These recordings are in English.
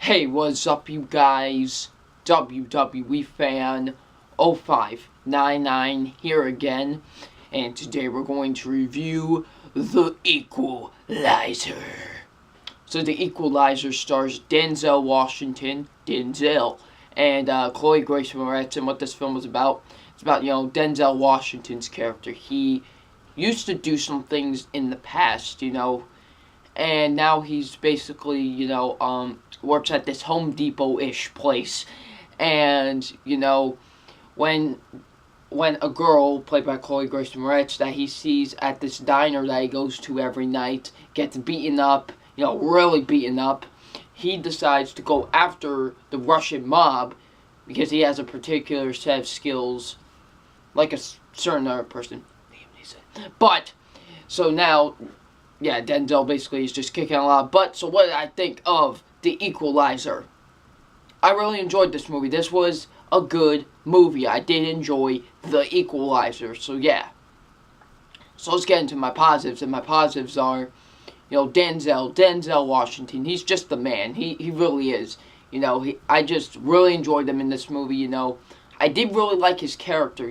Hey, what's up, you guys? WWE fan 0599 here again, and today we're going to review The Equalizer. So, The Equalizer stars Denzel Washington, and Chloe Grace Moretz, and what this film is about. It's about, Denzel Washington's character. He used to do some things in the past, and now he's basically, works at this Home Depot-ish place. And, when a girl, played by Chloe Grace Moretz, that he sees at this diner that he goes to every night, gets beaten up, really beaten up, he decides to go after the Russian mob because he has a particular set of skills, like a certain other person. But, so now, yeah, Denzel basically is just kicking a lot of butt. So what did I think of The Equalizer? I really enjoyed this movie. This was a good movie. I did enjoy The Equalizer. So yeah. So let's get into my positives. And my positives are, Denzel Washington. He's just the man. He really is. I just really enjoyed him in this movie, I did really like his character,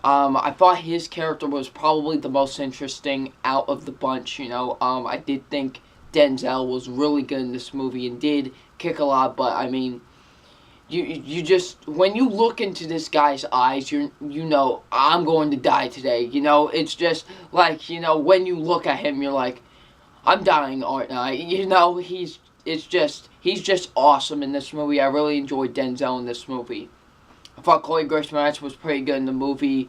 I thought his character was probably the most interesting out of the bunch, I did think Denzel was really good in this movie and did kick a lot, but I mean, you just, when you look into this guy's eyes, I'm going to die today, it's just like, when you look at him, you're like, I'm dying, aren't I? He's just awesome in this movie. I really enjoyed Denzel in this movie. I thought Chloe Grace Moretz was pretty good in the movie.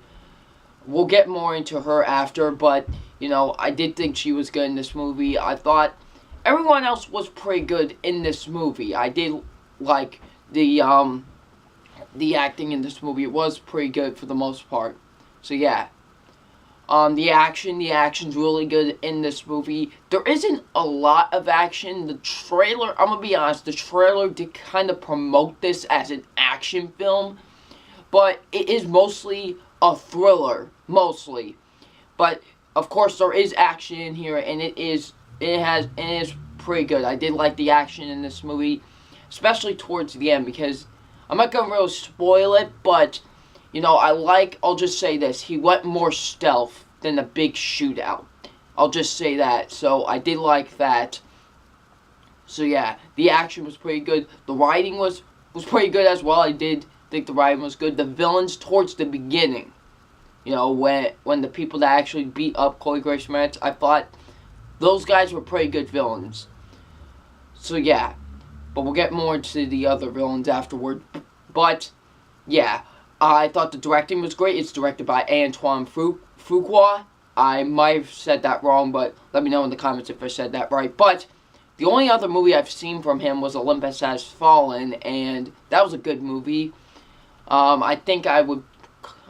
We'll get more into her after, but, I did think she was good in this movie. I thought everyone else was pretty good in this movie. I did like the acting in this movie. It was pretty good for the most part. So, yeah. The action's really good in this movie. There isn't a lot of action. The trailer, I'm gonna be honest, the trailer did kind of promote this as an action film, but it is mostly a thriller, mostly. But of course there is action in here, and it is pretty good. I did like the action in this movie, especially towards the end, because I'm not gonna really spoil it, but I'll just say this, he went more stealth than a big shootout. I'll just say that. So I did like that. So yeah, the action was pretty good. The writing was pretty good as well. I did think the writing was good. The villains towards the beginning, when the people that actually beat up Chloe Grace Moretz, I thought those guys were pretty good villains. So yeah, but we'll get more into the other villains afterward. But yeah, I thought the directing was great. It's directed by Antoine Fuqua. I might have said that wrong, but let me know in the comments if I said that right. But the only other movie I've seen from him was Olympus Has Fallen, and that was a good movie. I think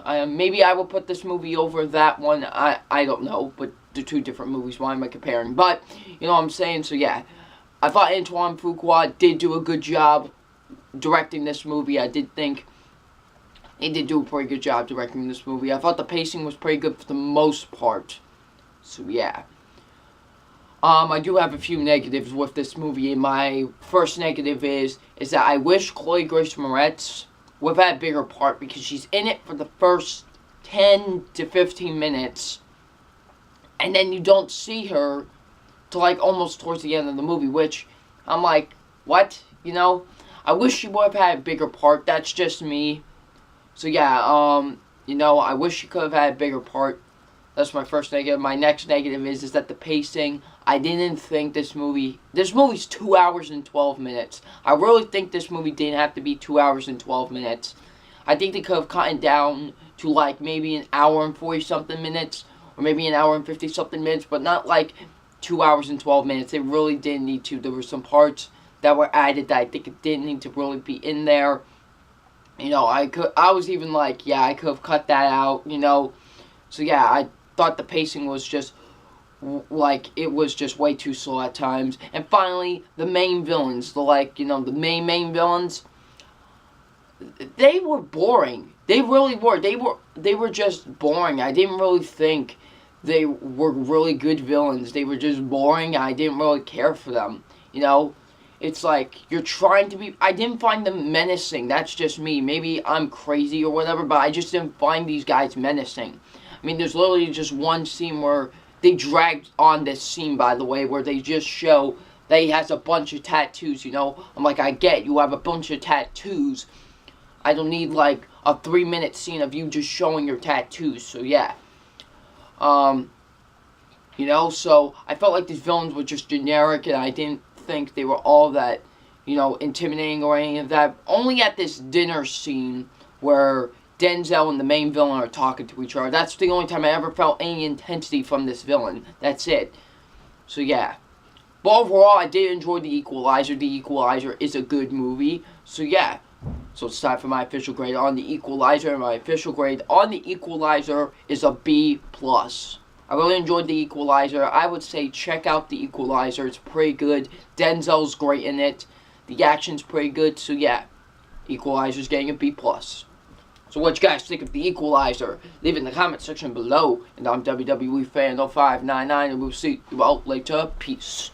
maybe I would put this movie over that one. I don't know, but they're two different movies. Why am I comparing? But, what I'm saying? So, yeah. I thought Antoine Fuqua did do a good job directing this movie. I did think he did do a pretty good job directing this movie. I thought the pacing was pretty good for the most part. So, yeah. I do have a few negatives with this movie, and my first negative is that I wish Chloe Grace Moretz would have had a bigger part, because she's in it for the first 10 to 15 minutes, and then you don't see her till like almost towards the end of the movie, which I'm like, what? I wish she would have had a bigger part. That's just me. So yeah, I wish she could have had a bigger part. That's my first negative. My next negative is that the pacing, I didn't think this movie's 2 hours and 12 minutes. I really think this movie didn't have to be 2 hours and 12 minutes. I think they could have cut it down to like maybe an hour and 40 something minutes, or maybe an hour and 50 something minutes, but not like 2 hours and 12 minutes. They really didn't need to. There were some parts that were added that I think it didn't need to really be in there. I was even like, yeah, I could have cut that out, So yeah, I thought the pacing was just, it was just way too slow at times. And finally, the main villains, the main villains, they were boring. They really were. They were just boring. I didn't really think they were really good villains. They were just boring. I didn't really care for them. it's like you're trying to be. I didn't find them menacing. That's just me. Maybe I'm crazy or whatever, but I just didn't find these guys menacing. I mean, there's literally just one scene where they dragged on this scene, by the way, where they just show that he has a bunch of tattoos, you know? I'm like, I get you have a bunch of tattoos. I don't need, like, a 3-minute scene of you just showing your tattoos, so yeah. You know, so I felt like these villains were just generic, and I didn't think they were all that, you know, intimidating or any of that. Only at this dinner scene where Denzel and the main villain are talking to each other. That's the only time I ever felt any intensity from this villain. That's it. So yeah. But overall, I did enjoy The Equalizer. The Equalizer is a good movie. So yeah. So it's time for my official grade on The Equalizer. And my official grade on The Equalizer is a B+. I really enjoyed The Equalizer. I would say check out The Equalizer. It's pretty good. Denzel's great in it. The action's pretty good. So yeah. Equalizer's getting a B+. So what you guys think of The Equalizer? Leave it in the comment section below. And I'm WWE Fan 0599, and we'll see you all later. Peace.